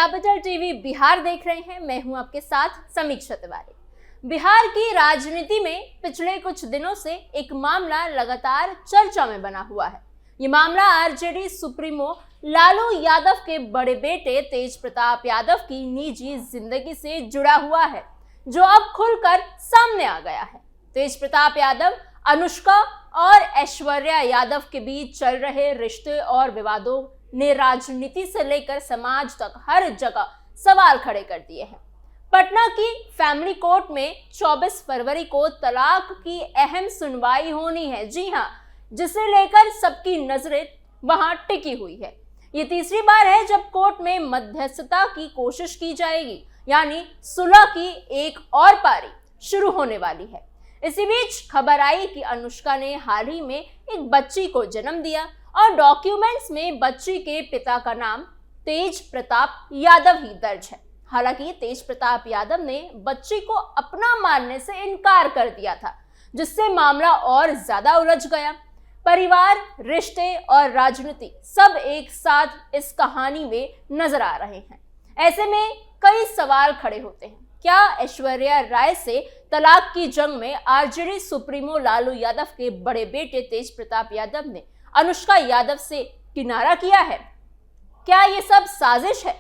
Capital TV Bihar देख रहे हैं। मैं हूं आपके साथ समीक्षा तिवारी। बिहार की राजनीति में पिछले कुछ दिनों से एक मामला लगातार चर्चा में बना हुआ है। ये मामला आरजेडी सुप्रीमो लालू यादव के बड़े बेटे तेज प्रताप यादव की निजी जिंदगी से जुड़ा हुआ है, जो अब खुलकर सामने आ गया है। तेज प्रताप यादव अनुष्का और ऐश्वर्या यादव के बीच चल रहे रिश्ते और विवादों ने राजनीति से लेकर समाज तक हर जगह सवाल खड़े कर दिए हैं। पटना की फैमिली कोर्ट में 24 फरवरी को तलाक की अहम सुनवाई होनी है। जी हां, जिसे लेकर सबकी नजरें वहां टिकी हुई है। ये तीसरी बार है जब कोर्ट में मध्यस्थता की कोशिश की जाएगी, यानी सुलह की एक और पारी शुरू होने वाली है। इसी बीच खबर आई कि अनुष्का ने हाल ही में एक बच्ची को जन्म दिया और डॉक्यूमेंट्स में बच्ची के पिता का नाम तेज प्रताप यादव ही दर्ज है। हालांकि तेज प्रताप यादव ने बच्ची को अपना मानने से इनकार कर दिया था, जिससे मामला और ज्यादा उलझ गया। परिवार, रिश्ते और राजनीति सब एक साथ इस कहानी में नजर आ रहे हैं। ऐसे में कई सवाल खड़े होते हैं। क्या ऐश्वर्या राय से तलाक की जंग में आरजेडी सुप्रीमो लालू यादव के बड़े बेटे तेज प्रताप यादव ने अनुष्का यादव से किनारा किया है? क्या ये सब साजिश है?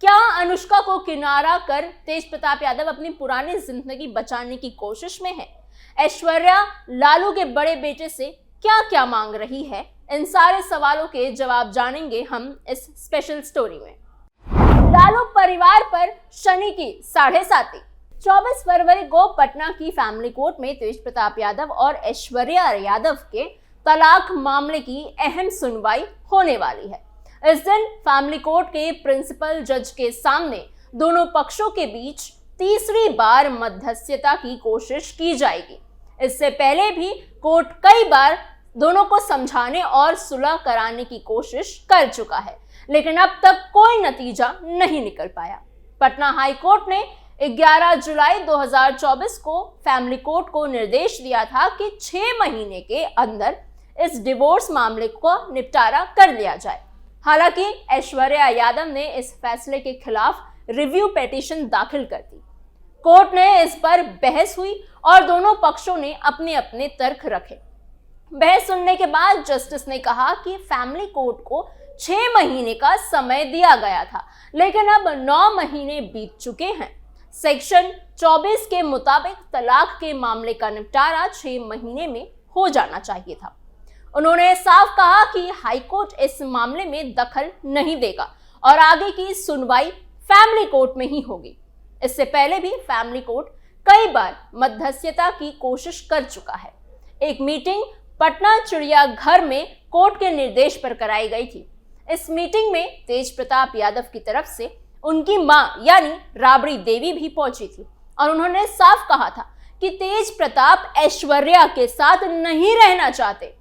क्या अनुष्का को किनारा कर तेज प्रताप यादव अपनी पुरानी जिंदगी बचाने की कोशिश में है? ऐश्वर्या लालू के बड़े बेटे से क्या क्या मांग रही है? इन सारे सवालों के जवाब जानेंगे हम इस स्पेशल स्टोरी में। लालू परिवार पर शनि की 7.5। 24 फरवरी को पटना की फैमिली कोर्ट में तेज प्रताप यादव और ऐश्वर्या यादव के तलाक मामले की अहम सुनवाई होने वाली है। इस दिन फैमिली कोर्ट के प्रिंसिपल जज के सामने दोनों पक्षों के बीच तीसरी बार मध्यस्थता की कोशिश की जाएगी। इससे पहले भी कोर्ट कई बार दोनों को समझाने और सुलह कराने की कोशिश कर चुका है, लेकिन अब तक कोई नतीजा नहीं निकल पाया। पटना हाई कोर्ट ने 11 जुलाई 2024 को फैमिली कोर्ट को निर्देश दिया था कि 6 महीने के अंदर इस डिवोर्स मामले को निपटारा कर लिया जाए। हालांकि ऐश्वर्या यादव ने इस फैसले के खिलाफ रिव्यू पिटीशन दाखिल कर दी। कोर्ट ने इस पर बहस हुई और दोनों पक्षों ने अपने अपने तर्क रखे। बहस सुनने के बाद जस्टिस ने कहा कि फैमिली कोर्ट को 6 महीने का समय दिया गया था, लेकिन अब 9 महीने बीत चुके हैं। सेक्शन 24 के मुताबिक तलाक के मामले का निपटारा 6 महीने में हो जाना चाहिए था। उन्होंने साफ कहा कि हाईकोर्ट इस मामले में दखल नहीं देगा और आगे की सुनवाई फैमिली कोर्ट में ही होगी। इससे पहले भी फैमिली कोर्ट कई बार मध्यस्थता की कोशिश कर चुका है। एक मीटिंग पटना चिड़ियाघर में कोर्ट के निर्देश पर कराई गई थी। इस मीटिंग में तेज प्रताप यादव की तरफ से उनकी मां यानी राबड़ी देवी भी पहुंची थी और उन्होंने साफ कहा था कि तेज प्रताप ऐश्वर्या के साथ नहीं रहना चाहते।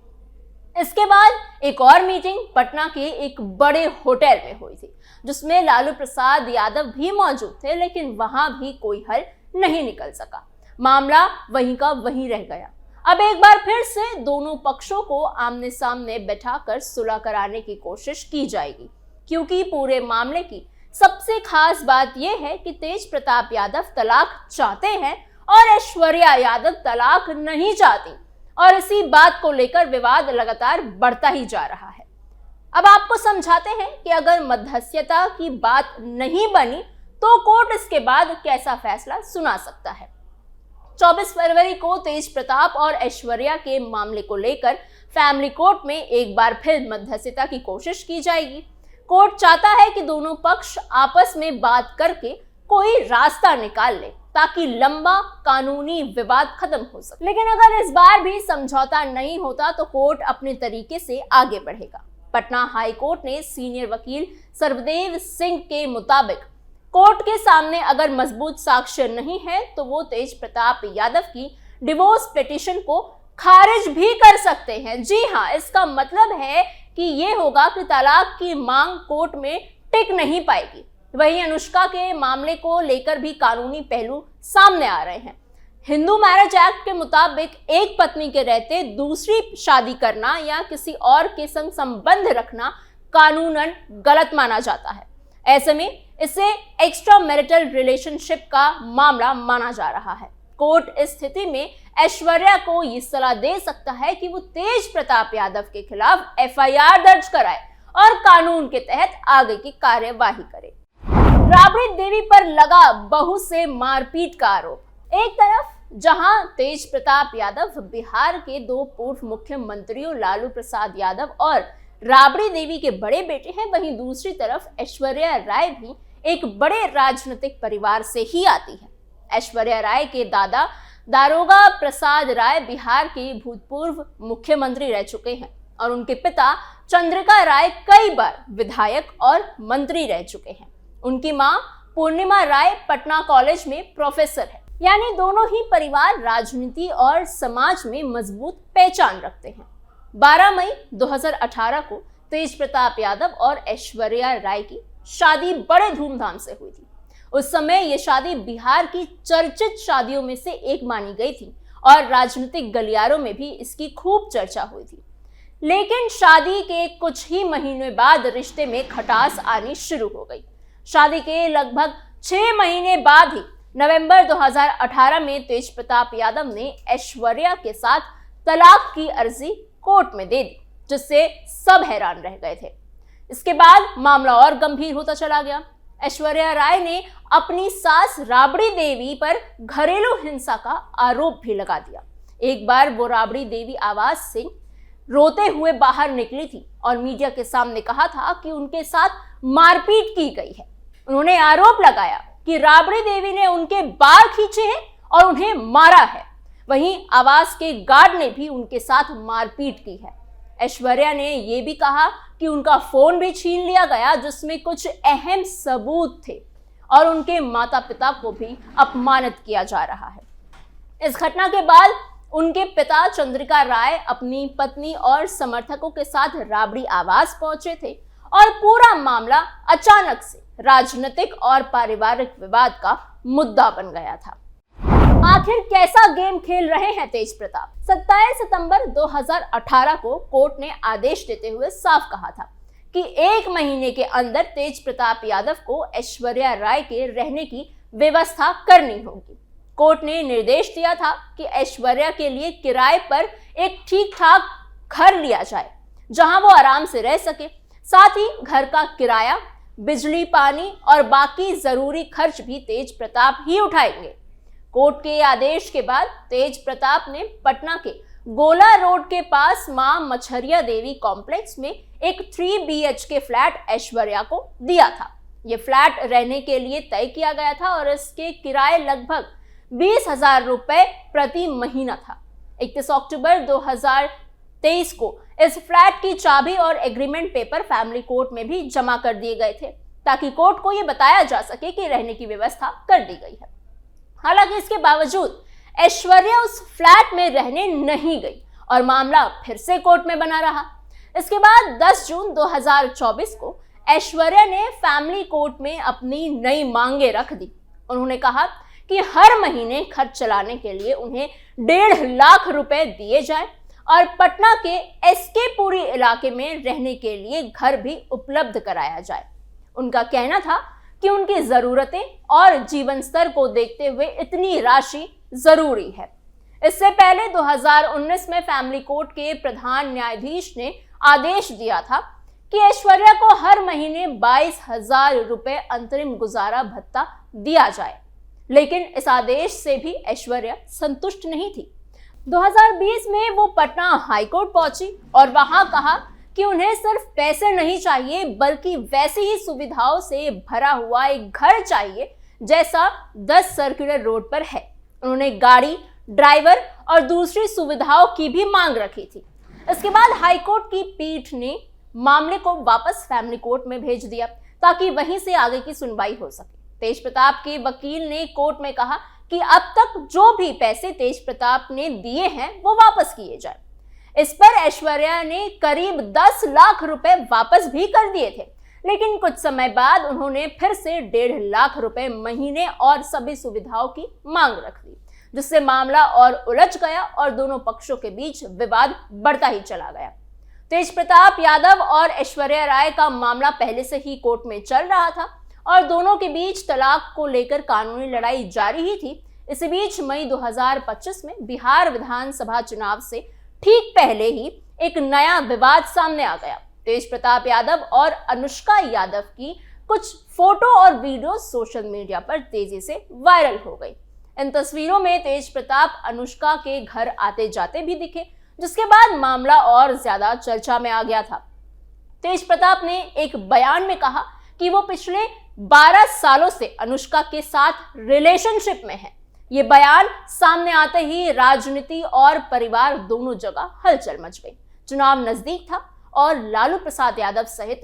इसके बाद एक और मीटिंग पटना के एक बड़े होटल में हुई थी, जिसमें लालू प्रसाद यादव भी मौजूद थे, लेकिन वहां भी कोई हल नहीं निकल सका। मामला वहीं का वहीं रह गया। अब एक बार फिर से दोनों पक्षों को आमने सामने बैठाकर सुलह कराने की कोशिश की जाएगी, क्योंकि पूरे मामले की सबसे खास बात यह है कि तेज प्रताप यादव तलाक चाहते हैं और ऐश्वर्या यादव तलाक नहीं चाहती, और इसी बात को लेकर विवाद लगातार बढ़ता ही जा रहा है। अब आपको समझाते हैं कि अगर मध्यस्थता की बात नहीं बनी तो कोर्ट इसके बाद कैसा फैसला सुना सकता है। 24 फरवरी को तेज प्रताप और ऐश्वर्या के मामले को लेकर फैमिली कोर्ट में एक बार फिर मध्यस्थता की कोशिश की जाएगी। कोर्ट चाहता है कि दोनों पक्ष आपस में बात करके कोई रास्ता निकाल ले, ताकि लंबा कानूनी विवाद खत्म हो सके। लेकिन अगर इस बार भी समझौता नहीं होता तो कोर्ट अपने तरीके से आगे बढ़ेगा। पटना हाई कोर्ट ने सीनियर वकील सर्वदेव सिंह के मुताबिक कोर्ट के सामने अगर मजबूत साक्ष्य नहीं है तो वो तेज प्रताप यादव की डिवोर्स पिटीशन को खारिज भी कर सकते हैं। जी हाँ, इसका मतलब है कि ये होगा कि तलाक की मांग कोर्ट में टिक नहीं पाएगी। वहीं अनुष्का के मामले को लेकर भी कानूनी पहलू सामने आ रहे हैं। हिंदू मैरिज एक्ट के मुताबिक एक पत्नी के रहते दूसरी शादी करना या किसी और के संग संबंध रखना कानूनन गलत माना जाता है। ऐसे में इसे एक्स्ट्रा मैरिटल रिलेशनशिप का मामला माना जा रहा है। कोर्ट इस स्थिति में ऐश्वर्या को ये सलाह दे सकता है कि वो तेज प्रताप यादव के खिलाफ एफआईआर दर्ज कराए और कानून के तहत आगे की कार्यवाही करे। राबड़ी देवी पर लगा बहू से मारपीट का आरोप। एक तरफ जहां तेज प्रताप यादव बिहार के दो पूर्व मुख्यमंत्रियों लालू प्रसाद यादव और राबड़ी देवी के बड़े बेटे हैं, वहीं दूसरी तरफ ऐश्वर्या राय भी एक बड़े राजनीतिक परिवार से ही आती है। ऐश्वर्या राय के दादा दारोगा प्रसाद राय बिहार के भूतपूर्व मुख्यमंत्री रह चुके हैं और उनके पिता चंद्रिका राय कई बार विधायक और मंत्री रह चुके हैं। उनकी मां पूर्णिमा राय पटना कॉलेज में प्रोफेसर है। यानी दोनों ही परिवार राजनीति और समाज में मजबूत पहचान रखते हैं। 12 मई 2018 को तेज प्रताप यादव और ऐश्वर्या राय की शादी बड़े धूमधाम से हुई थी। उस समय ये शादी बिहार की चर्चित शादियों में से एक मानी गई थी और राजनीतिक गलियारों में भी इसकी खूब चर्चा हुई थी। लेकिन शादी के कुछ ही महीने बाद रिश्ते में खटास आनी शुरू हो गई। शादी के लगभग 6 महीने बाद ही नवंबर 2018 में तेज प्रताप यादव ने ऐश्वर्या के साथ तलाक की अर्जी कोर्ट में दे दी, जिससे सब हैरान रह गए थे। इसके बाद मामला और गंभीर होता चला गया। ऐश्वर्या राय ने अपनी सास राबड़ी देवी पर घरेलू हिंसा का आरोप भी लगा दिया। एक बार वो राबड़ी देवी आवाज से रोते हुए बाहर निकली थी और मीडिया के सामने कहा था कि उनके साथ मारपीट की गई है। उन्होंने आरोप लगाया कि राबड़ी देवी ने उनके बाल खींचे हैं और उन्हें मारा है। वहीं आवास के गार्ड ने भी उनके साथ मारपीट की है। ऐश्वर्या ने यह भी कहा कि उनका फोन भी छीन लिया गया, जिसमें कुछ अहम सबूत थे और उनके माता पिता को भी अपमानित किया जा रहा है। इस घटना के बाद उनके पिता चंद्रिका राय अपनी पत्नी और समर्थकों के साथ राबड़ी आवास पहुंचे थे और पूरा मामला अचानक से राजनीतिक और पारिवारिक विवाद का मुद्दा बन गया था। आखिर कैसा गेम खेल रहे हैं तेज प्रताप? 27 सितंबर 2018 को कोर्ट ने आदेश देते हुए साफ कहा था कि 1 महीने के अंदर तेज प्रताप यादव को ऐश्वर्या राय के रहने की व्यवस्था करनी होगी। कोर्ट ने निर्देश दिया था कि ऐश्वर्या के लिए किराए पर एक ठीक ठाक घर लिया जाए जहां वो आराम से रह सके। साथ ही घर का किराया, बिजली, पानी और बाकी जरूरी खर्च भी तेज प्रताप ही उठाएंगे। कोर्ट के आदेश के बाद तेज प्रताप ने पटना के गोला रोड के पास मां मछरिया देवी कॉम्प्लेक्स में एक 3 BHK फ्लैट ऐश्वर्या को दिया था। यह फ्लैट रहने के लिए तय किया गया था और इसके किराए लगभग 20,000 रुपए प्रति महीना था। 31 अक्टूबर 2023 को इस फ्लैट की चाबी और एग्रीमेंट पेपर फैमिली कोर्ट में भी जमा कर दिए गए थे ताकि कोर्ट को यह बताया जा सके कि रहने की व्यवस्था कर दी गई है। हालांकि इसके बावजूद ऐश्वर्या उस फ्लैट में रहने नहीं गई और मामला फिर से कोर्ट में बना रहा। इसके बाद 10 जून 2024 को ऐश्वर्या ने फैमिली कोर्ट में अपनी नई मांगे रख दी। उन्होंने कहा कि हर महीने खर्च चलाने के लिए उन्हें 1.5 लाख रुपए दिए जाए और पटना के एसके पुरी इलाके में रहने के लिए घर भी उपलब्ध कराया जाए। उनका कहना था कि उनकी जरूरतें और जीवन स्तर को देखते हुए इतनी राशि जरूरी है। इससे पहले 2019 में फैमिली कोर्ट के प्रधान न्यायाधीश ने आदेश दिया था कि ऐश्वर्या को हर महीने 22,000 रुपए अंतरिम गुजारा भत्ता दिया जाए, लेकिन इस आदेश से भी ऐश्वर्या संतुष्ट नहीं थी। 2020 में वो पटना हाईकोर्ट पहुंची और वहां कहा कि उन्हें सिर्फ पैसे नहीं चाहिए बल्कि वैसी ही सुविधाओं से भरा हुआ एक घर चाहिए जैसा 10 सर्कुलर रोड पर है। उन्होंने गाड़ी, ड्राइवर और दूसरी सुविधाओं की भी मांग रखी थी। इसके बाद हाईकोर्ट की पीठ ने मामले को वापस फैमिली कोर्ट में भेज दिया ताकि वहीं से आगे की सुनवाई हो सके। तेज प्रताप के वकील ने कोर्ट में कहा कि अब तक जो भी पैसे तेज प्रताप ने दिए हैं वो वापस किए जाए। इस पर ऐश्वर्या ने करीब 10 लाख रुपए वापस भी कर दिए थे, लेकिन कुछ समय बाद उन्होंने फिर से 1.5 लाख रुपए महीने और सभी सुविधाओं की मांग रख दी, जिससे मामला और उलझ गया और दोनों पक्षों के बीच विवाद बढ़ता ही चला गया। तेज प्रताप यादव और ऐश्वर्या राय का मामला पहले से ही कोर्ट में चल रहा था और दोनों के बीच तलाक को लेकर कानूनी लड़ाई जारी ही थी। इसी बीच मई 2025 में बिहार विधानसभा चुनाव से ठीक पहले ही एक नया विवाद सामने आ गया। तेज प्रताप यादव और अनुष्का यादव की कुछ फोटो और वीडियो सोशल मीडिया पर तेजी से वायरल हो गई। इन तस्वीरों में तेज प्रताप अनुष्का के घर आते जाते भी दिखे, जिसके बाद मामला और ज्यादा चर्चा में आ गया था। तेज प्रताप ने एक बयान में कहा कि वो पिछले 12 सालों से अनुष्का के साथ रिलेशनशिप में है। ये बयान सामने आते ही राजनीति और परिवार दोनों जगह हलचल मच गई। चुनाव नजदीक था और लालू प्रसाद यादव सहित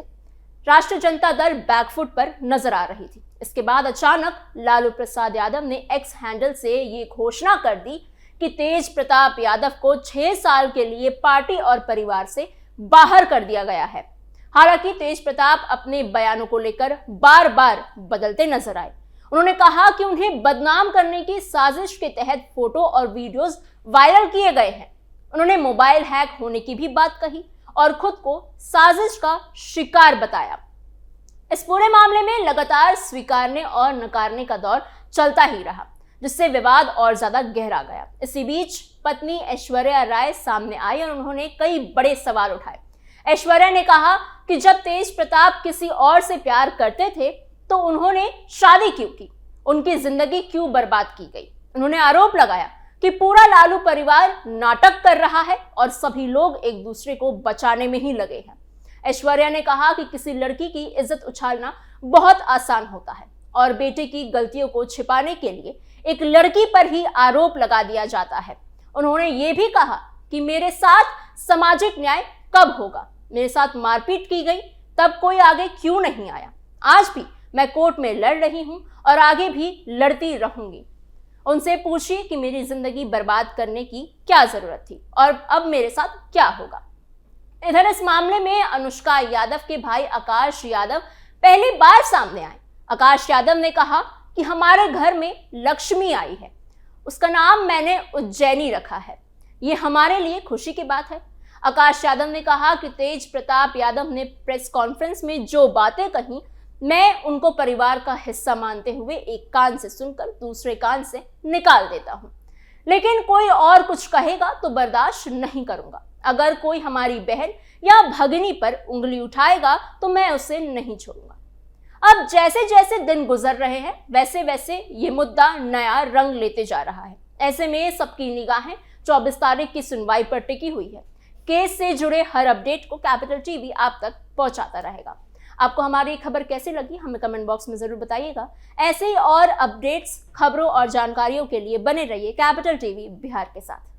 राष्ट्रीय जनता दल बैकफुट पर नजर आ रही थी। इसके बाद अचानक लालू प्रसाद यादव ने एक्स हैंडल से ये घोषणा कर दी कि तेज प्रताप यादव को 6 साल के लिए पार्टी और परिवार से बाहर कर दिया गया है। हालांकि तेज प्रताप अपने बयानों को लेकर बार बार बदलते नजर आए। उन्होंने कहा कि उन्हें बदनाम करने की साजिश के तहत फोटो और वीडियोस वायरल किए गए हैं। उन्होंने मोबाइल हैक होने की भी बात कही और खुद को साजिश का शिकार बताया। इस पूरे मामले में लगातार स्वीकारने और नकारने का दौर चलता ही रहा, जिससे विवाद और ज्यादा गहरा गया। इसी बीच पत्नी ऐश्वर्या राय सामने आई और उन्होंने कई बड़े सवाल उठाए। ऐश्वर्या ने कहा कि जब तेज प्रताप किसी और से प्यार करते थे तो उन्होंने शादी क्यों की, उनकी जिंदगी क्यों बर्बाद की गई। उन्होंने आरोप लगाया कि पूरा लालू परिवार नाटक कर रहा है और सभी लोग एक दूसरे को बचाने में ही लगे हैं। ऐश्वर्या ने कहा कि किसी लड़की की इज्जत उछालना बहुत आसान होता है और बेटे की गलतियों को छिपाने के लिए एक लड़की पर ही आरोप लगा दिया जाता है। उन्होंने ये भी कहा कि मेरे साथ सामाजिक न्याय कब होगा, मेरे साथ मारपीट की गई तब कोई आगे क्यों नहीं आया। आज भी मैं कोर्ट में लड़ रही हूं और आगे भी लड़ती रहूंगी। उनसे पूछिए कि मेरी जिंदगी बर्बाद करने की क्या जरूरत थी और अब मेरे साथ क्या होगा। इधर इस मामले में अनुष्का यादव के भाई आकाश यादव पहली बार सामने आए। आकाश यादव ने कहा कि हमारे घर में लक्ष्मी आई है, उसका नाम मैंने उज्जैनी रखा है, ये हमारे लिए खुशी की बात है। आकाश यादव ने कहा कि तेज प्रताप यादव ने प्रेस कॉन्फ्रेंस में जो बातें कही, मैं उनको परिवार का हिस्सा मानते हुए एक कान से सुनकर दूसरे कान से निकाल देता हूं, लेकिन कोई और कुछ कहेगा तो बर्दाश्त नहीं करूंगा। अगर कोई हमारी बहन या भगिनी पर उंगली उठाएगा तो मैं उसे नहीं छोड़ूंगा। अब जैसे जैसे दिन गुजर रहे हैं वैसे वैसे ये मुद्दा नया रंग लेते जा रहा है। ऐसे में सबकी निगाहें 24 तारीख की सुनवाई पर टिकी हुई है। केस से जुड़े हर अपडेट को कैपिटल टीवी आप तक पहुंचाता रहेगा। आपको हमारी खबर कैसी लगी हमें कमेंट बॉक्स में जरूर बताइएगा। ऐसे ही और अपडेट्स, खबरों और जानकारियों के लिए बने रहिए कैपिटल टीवी बिहार के साथ।